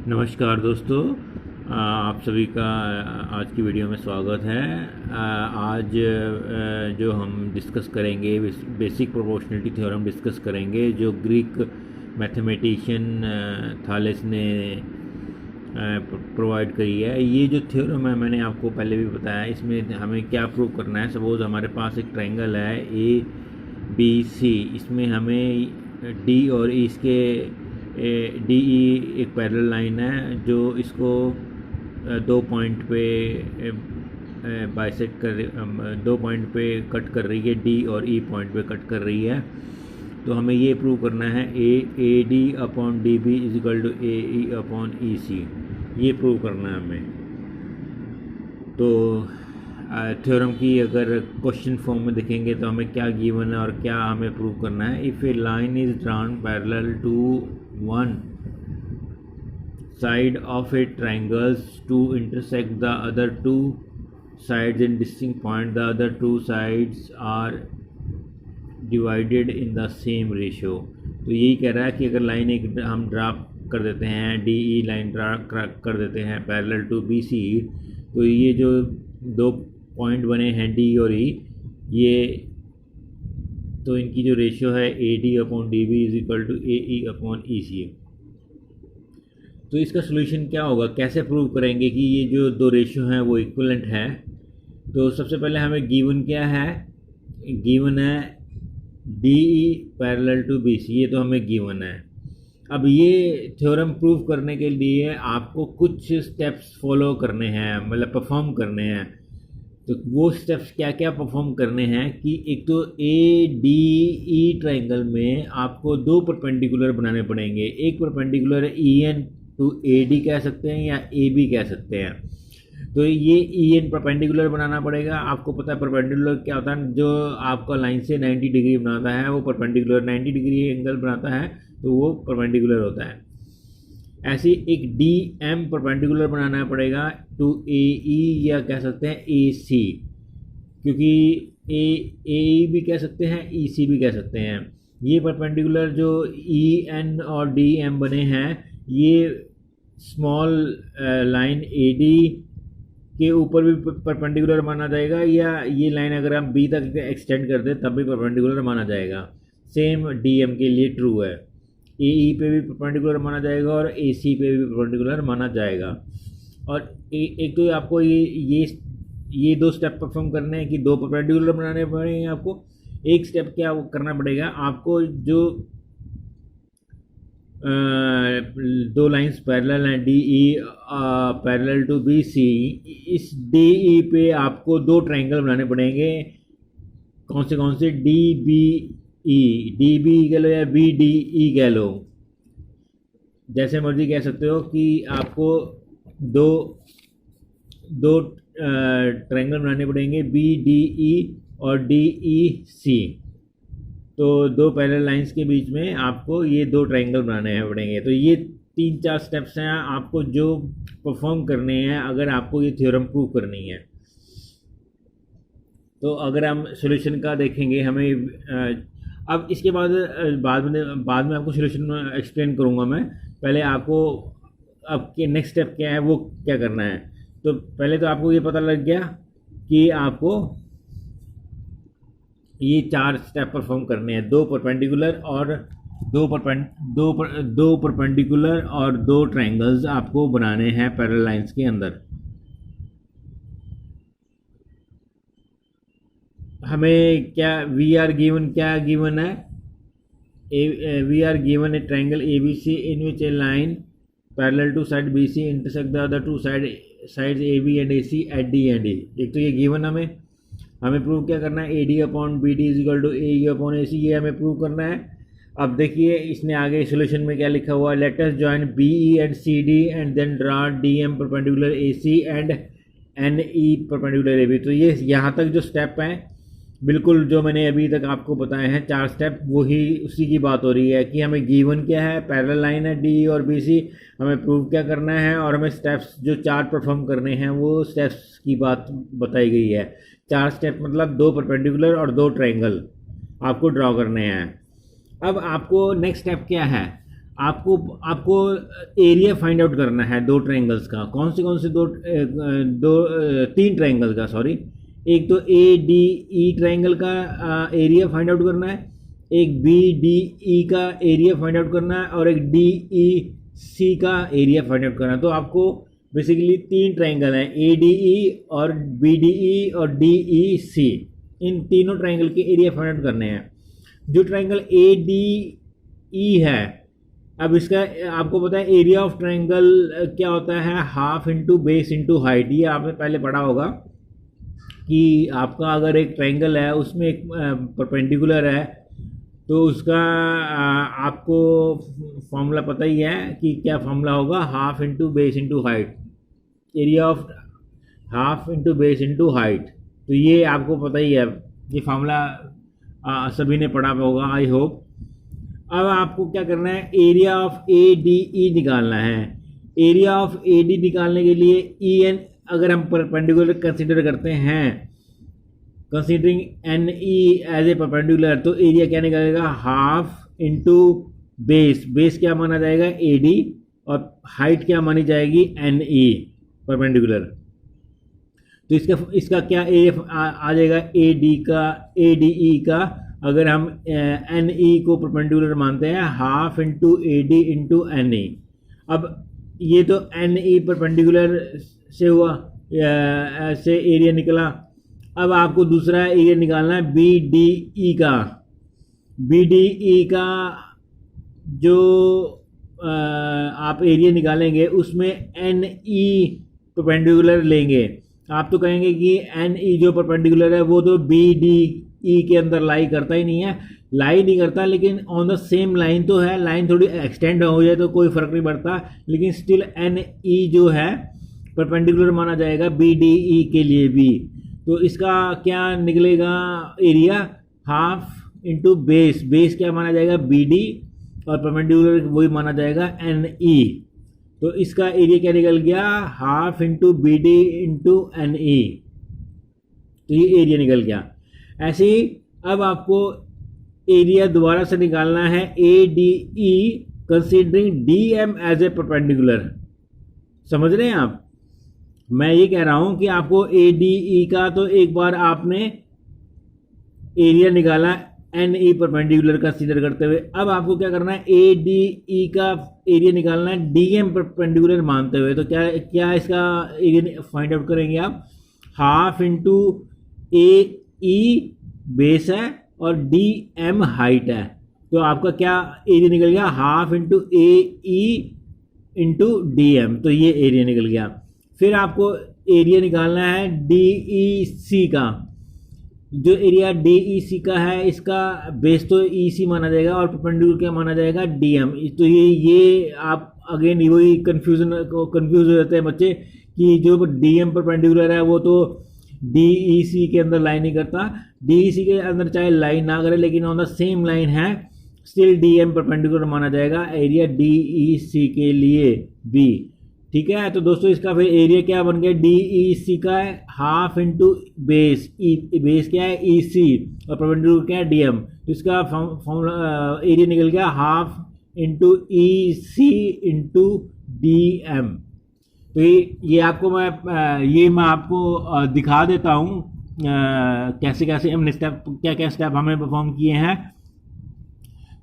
नमस्कार दोस्तों, आप सभी का आज की वीडियो में स्वागत है। आज जो हम डिस्कस करेंगे बेसिक प्रोपोर्शनलिटी थ्योरम डिस्कस करेंगे, जो ग्रीक मैथमेटिशियन थालेस ने प्रोवाइड करी है। ये जो थ्योरम है मैंने आपको पहले भी बताया, इसमें हमें क्या प्रूव करना है। सपोज़ हमारे पास एक ट्रायंगल है ABC, इसमें हमें D और E इसके DE एक पैरेलल लाइन है जो इसको दो पॉइंट पे बाइसेक्ट कर दो पॉइंट पे कट कर रही है। D और E पॉइंट पे कट कर रही है। तो हमें ये प्रूव करना है AD upon DB is equal to AE upon EC। ये प्रूव करना है हमें। तो थ्योरम की अगर क्वेश्चन फॉर्म में देखेंगे तो हमें क्या गिवन है और क्या हमें प्रूव करना है। If a line is drawn parallel to one side of a triangles to intersect the other two sides in distinct point, the other two sides are divided in the same ratio। तो यही कह रहा है कि अगर line एक हम draw कर देते हैं, DE लाइन ड्रा कर देते हैं पैरेलल टू BC, तो ये जो दो पॉइंट बने हैं D और E, ये तो इनकी जो रेशियो है AD upon DB is equal to AE upon EC। तो इसका सोल्यूशन क्या होगा, कैसे प्रूव करेंगे कि ये जो दो रेशियो हैं वो इक्विवेलेंट है। तो सबसे पहले हमें गिवन क्या है, गिवन है DE पैरेलल टू BC, ये तो हमें गिवन है। अब ये थ्योरम प्रूव करने के लिए आपको कुछ स्टेप्स फॉलो करने हैं, मतलब परफॉर्म करने हैं। तो वो स्टेप्स क्या क्या परफॉर्म करने हैं कि एक तो ADE ट्रायंगल में आपको दो परपेंडिकुलर बनाने पड़ेंगे। एक परपेंडिकुलर EN टू AD कह सकते हैं या AB कह सकते हैं। तो ये EN परपेंडिकुलर बनाना पड़ेगा। आपको पता है परपेंडिकुलर क्या होता है, जो आपका लाइन से 90 डिग्री बनाता है वो परपेंडिकुलर 90 डिग्री एंगल बनाता है, तो वो परपेंडिकुलर होता है। ऐसे एक DM परपेंडिकुलर बनाना पड़ेगा टू AE या कह सकते हैं AC, क्योंकि AE भी कह सकते हैं EC भी कह सकते हैं। ये परपेंडिकुलर जो EN और DM बने हैं, ये स्मॉल लाइन AD के ऊपर भी परपेंडिकुलर माना जाएगा, या ये लाइन अगर हम B तक एक्सटेंड कर दें तब भी परपेंडिकुलर माना जाएगा। सेम DM के लिए ट्रू है। AE पे भी परपेंडिकुलर माना जाएगा और AC पे भी परपेंडिकुलर माना जाएगा। और एक तो आपको ये दो स्टेप परफॉर्म करने हैं कि दो परपेंडिकुलर बनाने पड़ेंगे। आपको एक स्टेप क्या करना पड़ेगा, आपको जो दो लाइंस पैरेलल हैं DE पैरेलल टू BC, इस DE पे आपको दो ट्रायंगल बनाने पड़ेंगे। कौन से DB कह लो या BDE कह लो, जैसे मर्जी कह सकते हो। कि आपको दो ट्रायंगल बनाने पड़ेंगे BDE और DEC। तो दो पैरेलल लाइंस के बीच में आपको ये दो ट्रायंगल बनाने पड़ेंगे। तो ये 3-4 स्टेप्स हैं आपको जो परफॉर्म करने हैं अगर आपको ये थ्योरम प्रूव करनी है। तो अगर हम सॉल्यूशन का देखेंगे, हमें अब इसके बाद में आपको सॉल्यूशन एक्सप्लेन करूँगा मैं। पहले आपको अब के नेक्स्ट स्टेप क्या है वो क्या करना है। तो पहले तो आपको ये पता लग गया कि आपको ये 4 स्टेप परफॉर्म करने हैं। दो परपेंडिकुलर और दो ट्रायंगल्स आपको बनाने हैं पैरेलल लाइंस के अंदर। हमें क्या क्या गिवन है, we are given a triangle ABC in which a line parallel to side BC intersect the other two sides AB and AC at D and E। एक तो ये गिवन हमें प्रूव क्या करना है, AD upon BD is equal to AE upon AC, ये हमें prove करना है। अब देखिए इसने आगे सॉल्यूशन में क्या लिखा हुआ है, let us join BE and CD and then draw DM perpendicular AC and NE perpendicular AB। तो ये यहाँ तक जो स्टेप हैं बिल्कुल जो मैंने अभी तक आपको बताए हैं 4 स्टेप, वही उसी की बात हो रही है कि हमें गिवन क्या है, पैरेलल लाइन है DE और BC, हमें प्रूव क्या करना है और हमें स्टेप्स जो 4 परफॉर्म करने हैं वो स्टेप्स की बात बताई गई है। 4 स्टेप मतलब दो परपेंडिकुलर और दो ट्रायंगल आपको ड्रॉ करने हैं। अब आपको नेक्स्ट स्टेप क्या है, आपको आपको एरिया फाइंड आउट करना है दो ट्रायंगल्स का। कौन से तीन ट्रायंगल का, सॉरी। एक तो ए डी ई ट्रायंगल का एरिया फाइंड आउट करना है, एक बी डी ई का एरिया फाइंड आउट करना है, और एक डी ई सी का एरिया फाइंड आउट करना है। तो आपको बेसिकली तीन ट्रायंगल हैं, ए डी ई और बी डी ई और डी ई सी। इन तीनों ट्रायंगल के एरिया फाइंड आउट करने हैं। जो ट्रायंगल ए डी ई है, अब इसका आपको पता है एरिया ऑफ ट्रायंगल क्या होता है, half into base into height. ये आपने पहले पढ़ा होगा कि आपका अगर एक ट्रायंगल है उसमें एक परपेंडिकुलर है तो उसका आपको फॉर्मूला पता ही है कि क्या फॉर्मूला होगा, half into base into height, area of half into base into height. तो ये आपको पता ही है, ये फॉर्मूला सभी ने पढ़ा होगा आई होप। अब आपको क्या करना है, एरिया ऑफ ए डी ई निकालना है। एरिया ऑफ ए डी निकालने के लिए ई एन अगर हम परपेंडिकुलर कंसीडर करते हैं, considering N E as a perpendicular, तो एरिया क्या निकलेगा, हाफ इंटू बेस। बेस क्या माना जाएगा, ए डी, और हाइट क्या मानी जाएगी, एन ई परपेंडिकुलर। तो इसका क्या एरिया आ जाएगा, ए डी का, ए डी ई का अगर हम एन ई को परपेंडिकुलर मानते हैं, half into A D into N E. अब ये तो एन ई परपेंडिकुलर से हुआ, से एरिया निकला। अब आपको दूसरा एरिया निकालना है बी डी ई का। बी डी ई का जो आप एरिया निकालेंगे उसमें एन ई परपेंडिकुलर लेंगे। आप तो कहेंगे कि एन ई जो परपेंडिकुलर है वो तो बी डी ई के अंदर लाई करता ही नहीं है, लाई नहीं करता, लेकिन ऑन द सेम लाइन तो है। लाइन थोड़ी एक्सटेंड हो जाए तो कोई फर्क नहीं पड़ता, लेकिन स्टिल एन ई जो है परपेंडिकुलर माना जाएगा बी डी ई के लिए भी। तो इसका क्या निकलेगा area, half into base. Base क्या माना जाएगा, बी डी, और परपेंडिकुलर वही माना जाएगा एन ई। तो इसका एरिया क्या निकल गया, half into B D into N E. तो ये एरिया निकल गया। ऐसे ही अब आपको एरिया दोबारा से निकालना है A D E considering D M as a perpendicular. समझ रहे हैं आप, मैं ये कह रहा हूं कि आपको ए डी ई का तो एक बार आपने एरिया निकाला एन ई परपेंडिकुलर कंसीडर करते हुए। अब आपको क्या करना है, ए डी ई का एरिया निकालना है डी एम परपेंडिकुलर मानते हुए। तो क्या इसका एरिया फाइंड आउट करेंगे आप, half into A E base है और डी एम हाइट है। तो आपका क्या एरिया निकल गया, half into A E into D M. तो ये एरिया निकल गया। फिर आपको एरिया निकालना है डी ई सी का। जो एरिया डी ई सी का है, इसका बेस तो ई सी माना जाएगा और परपेंडिकुलर क्या माना जाएगा, डी एम। तो ये आप अगेन वही कंफ्यूज हो जाते हैं बच्चे कि जो डी एम परपेंडिकुलर है वो तो डी ई सी के अंदर लाइन नहीं करता। डी ई सी के अंदर चाहे लाइन ना करे, लेकिन ऑन द सेम लाइन है, स्टिल डी एम परपेंडिकुलर माना जाएगा एरिया डी ई सी के लिए भी। ठीक है, तो दोस्तों इसका फिर एरिया क्या बन गया, डी ई सी का है हाफ इंटू बेस, बेस क्या है ई सी, और परपेंडिकुलर क्या है डी एम। तो इसका फॉर्मूला एरिया निकल गया half into E C into D M. तो ये आपको मैं आपको दिखा देता हूँ कैसे कैसे हमने क्या स्टेप हमने परफॉर्म किए हैं।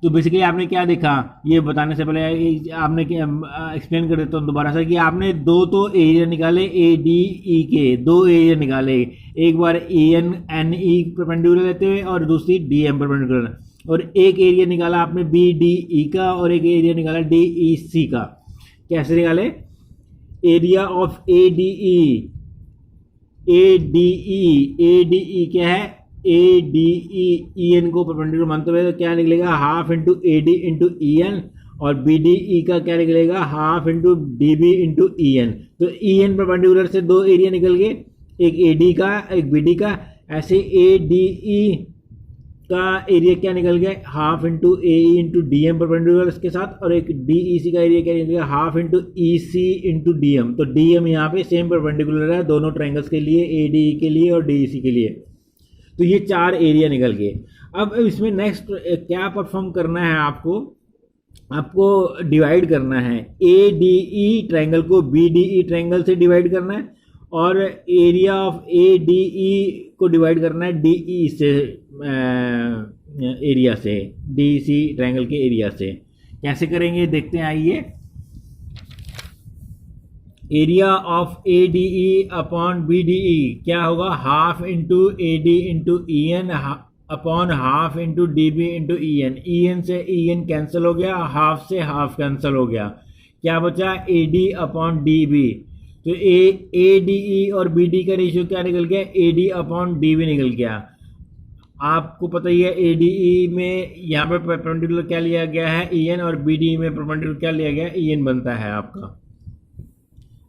तो बेसिकली आपने क्या देखा, ये बताने से पहले आपने एक्सप्लेन कर देता हूँ दोबारा से कि आपने दो तो एरिया निकाले ए डी ई के, दो एरिया निकाले। एक बार A N N E perpendicular लेते हुए और दूसरी डी एम परपेंडिकुलर, और एक एरिया निकाला आपने बी डी ई का और एक एरिया निकाला डी ई सी का। कैसे निकाले, area of A D E, A D E क्या है, ए डी ई एन को परपेंडिकुलर मानते हुए तो क्या निकलेगा, half into A D into E N, और बी डी ई का क्या निकलेगा, half into D B into E N. तो ई एन परपेंडिकुलर से दो एरिया निकल गए, एक ए डी का एक बी डी का। ऐसे ए डी ई का एरिया क्या निकल गया, half into A E into D M perpendicular के साथ, और एक डी ई सी का एरिया क्या निकल गया, half into E C into D M. तो डी एम यहाँ पे सेम परपेंडिकुलर है दोनों ट्रायंगल्स के लिए, ए डी ई के लिए और डी ई सी के लिए। तो ये चार एरिया निकल गए। अब इसमें नेक्स्ट क्या परफॉर्म करना है आपको, आपको डिवाइड करना है, ए डी ई ट्रायंगल को बी डी ई ट्रायंगल से डिवाइड करना है, और area of A D E को डिवाइड करना है डी ई से, एरिया से, डी सी ट्रायंगल के एरिया से। कैसे करेंगे देखते हैं, आइए। Area of A D E upon B D E क्या होगा, half into A D into E N upon half into D B into E N. E N से ई एन कैंसिल हो गया, हाफ से हाफ कैंसिल हो गया, क्या बचा, A D upon D B. तो ए डी ई और बी डी का रेशियो क्या निकल गया, A D upon D B निकल गया। आपको पता ही है ए डी ई में यहाँ पे परपेंडिकुलर क्या लिया गया है, ई एन, और बी डी में परपेंडिकुलर क्या लिया गया है, ई एन बनता है आपका।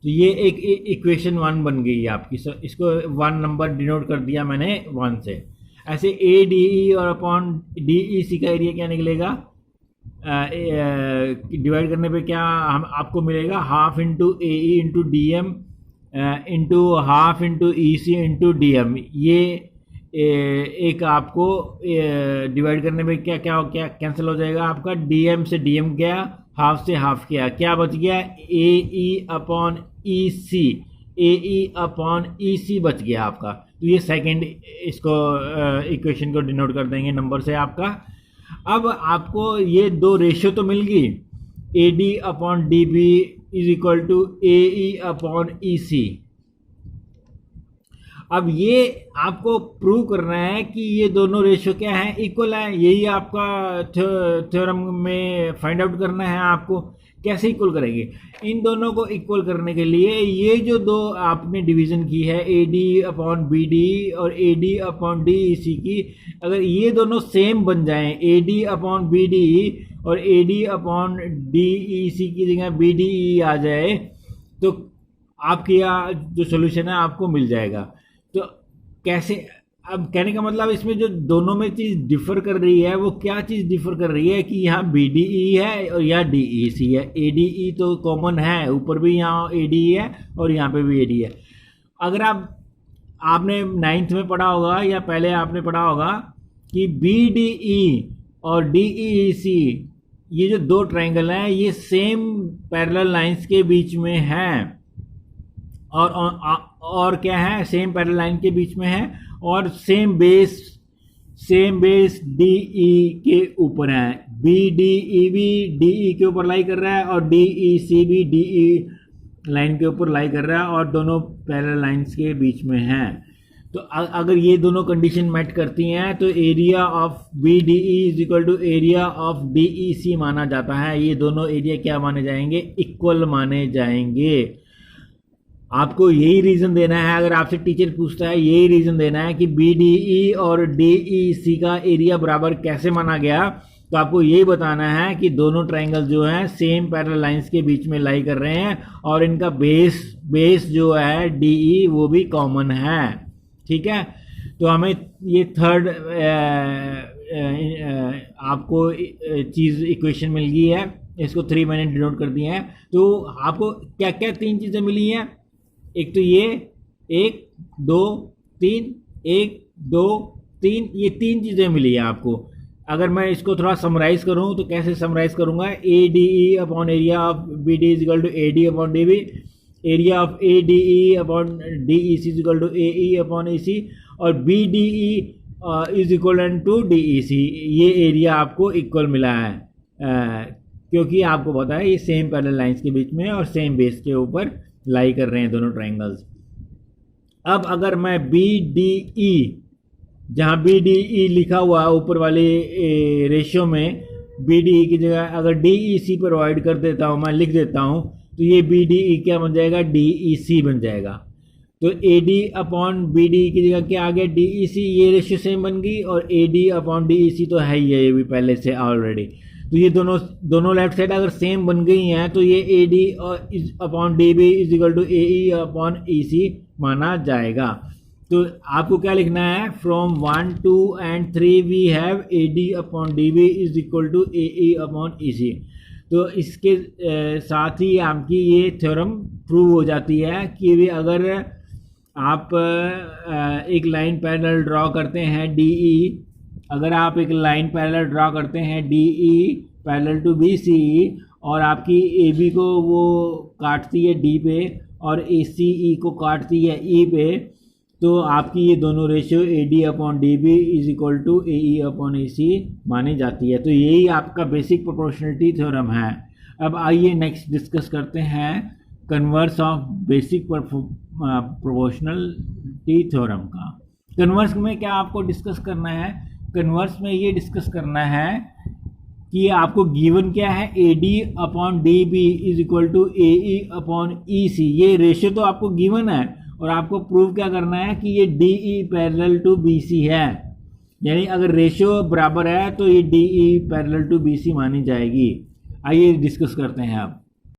तो ये एक इक्वेशन 1 बन गई है आपकी, इसको 1 नंबर डिनोट कर दिया मैंने 1 से। ऐसे ए डी ई और अपॉन डी ई सी का एरिया क्या निकलेगा, डिवाइड करने पे क्या हम आपको मिलेगा, half into A E into D M into half into E C into D M. ये एक आपको डिवाइड करने में क्या क्या क्या कैंसिल हो जाएगा आपका, डी एम से डी एम गया, हाफ से हाफ गया, क्या बच गया, ए ई अपॉन ई सी, ए ई अपॉन ई सी बच गया आपका। तो ये सेकंड इसको इक्वेशन को डिनोट कर देंगे नंबर से आपका। अब आपको ये दो रेशियो तो मिल गई, A D upon D B is equal to A E upon E C. अब ये आपको प्रूव करना है कि ये दोनों रेशियो क्या है, इक्वल है। यही आपका थ्योरम में फाइंड आउट करना है आपको। कैसे इक्वल करेंगे, इन दोनों को इक्वल करने के लिए ये जो दो आपने डिवीजन की है, A D upon B D और A D upon D E C की, अगर ये दोनों सेम बन जाएं, A D upon B D और A D upon D E C की जगह बी डी ई आ जाए, तो आपकी जो सोल्यूशन है आपको मिल जाएगा। तो कैसे, अब कहने का मतलब इसमें जो दोनों में चीज़ डिफर कर रही है वो क्या चीज़ डिफर कर रही है कि यहाँ बी डी ई है और यहाँ डी ई सी है। ए डी ई तो कॉमन है, ऊपर भी यहाँ ए डी ई है और यहाँ पे भी ए डी है। अगर आपने 9th में पढ़ा होगा या पहले आपने पढ़ा होगा कि बी डी ई और डी ई सी, ये जो दो ट्राइंगल हैं ये सेम पैरेलल लाइंस के बीच में हैं, और क्या है, सेम पैरेलल लाइन के बीच में है, और सेम बेस डी ई के ऊपर है। बी डी ई भी डी ई के ऊपर लाई कर रहा है और डी ई सी भी डी ई लाइन के ऊपर लाई कर रहा है, और दोनों पैरेलल लाइंस के बीच में हैं। तो अगर ये दोनों कंडीशन मैच करती हैं तो area of B D E is equal to area of D E C माना जाता है। ये दोनों एरिया क्या माने जाएंगे, इक्वल माने जाएंगे। आपको यही रीज़न देना है, अगर आपसे टीचर पूछता है यही रीज़न देना है कि बी डी ई और डी ई सी का एरिया बराबर कैसे माना गया, तो आपको यही बताना है कि दोनों ट्राइंगल जो हैं सेम पैरेलल लाइंस के बीच में लाई कर रहे हैं, और इनका बेस जो है डी ई वो भी कॉमन है। ठीक है, तो हमें ये थर्ड आपको चीज़ इक्वेशन मिल गई है, इसको 3 मैंने डिनोट कर दिए हैं। तो आपको क्या क्या 3 चीज़ें मिली हैं, एक तो ये 1 2 3, 1 2 3, ये 3 चीज़ें मिली है आपको। अगर मैं इसको थोड़ा समराइज़ करूं तो कैसे समराइज़ करूंगा, A D E upon area of B D is equal to A D upon D B, area of A D E upon D E C is equal to A E upon A C, और B D E is equal to D E C. ये area आपको equal मिला है क्योंकि आपको पता है ये सेम पैरेलल लाइंस के बीच में और सेम बेस के ऊपर लाई कर रहे हैं दोनों ट्राइंगल्स। अब अगर मैं बी डी ई, जहाँ बी डी ई लिखा हुआ है ऊपर वाले रेशियो में, बी डी ई की जगह अगर डी ई सी प्रोवाइड कर देता हूँ, मैं लिख देता हूँ, तो ये बी डी ई क्या बन जाएगा, डी ई सी बन जाएगा। तो A D upon B D की जगह क्या आ गया, डी ई सी, ये रेशियो सेम बन गई, और A D upon D E C तो है ही है ये भी पहले से ऑलरेडी। तो ये दोनों लेफ्ट साइड अगर सेम बन गई हैं तो ये A D upon D B is equal to A E upon E C माना जाएगा। तो आपको क्या लिखना है, from 1 2 and 3 we have A D upon D B is equal to A E upon E C. तो इसके साथ ही आपकी ये थ्योरम प्रूव हो जाती है कि भी अगर आप एक लाइन पैरेलल ड्रॉ करते हैं डी ई, अगर आप एक लाइन पैरेलल ड्रॉ करते हैं D E parallel to B C और आपकी ए बी को वो काटती है डी पे और ए सी ई को काटती है ई पे, तो आपकी ये दोनों ratio A D upon D B is equal to A E upon A C मानी जाती है। तो यही आपका बेसिक प्रोपोर्शनलिटी थ्योरम है। अब आइए नेक्स्ट डिस्कस करते हैं converse of basic proportionality theorem का। कन्वर्स में क्या आपको डिस्कस करना है? कन्वर्स में ये डिस्कस करना है कि आपको गिवन क्या है, A D upon D B is equal to A E upon E C. ये रेशियो तो आपको गिवन है और आपको प्रूव क्या करना है कि ये D E parallel to B C है, यानी अगर रेशियो बराबर है तो ये D E parallel to B C मानी जाएगी। आइए डिस्कस करते हैं अब।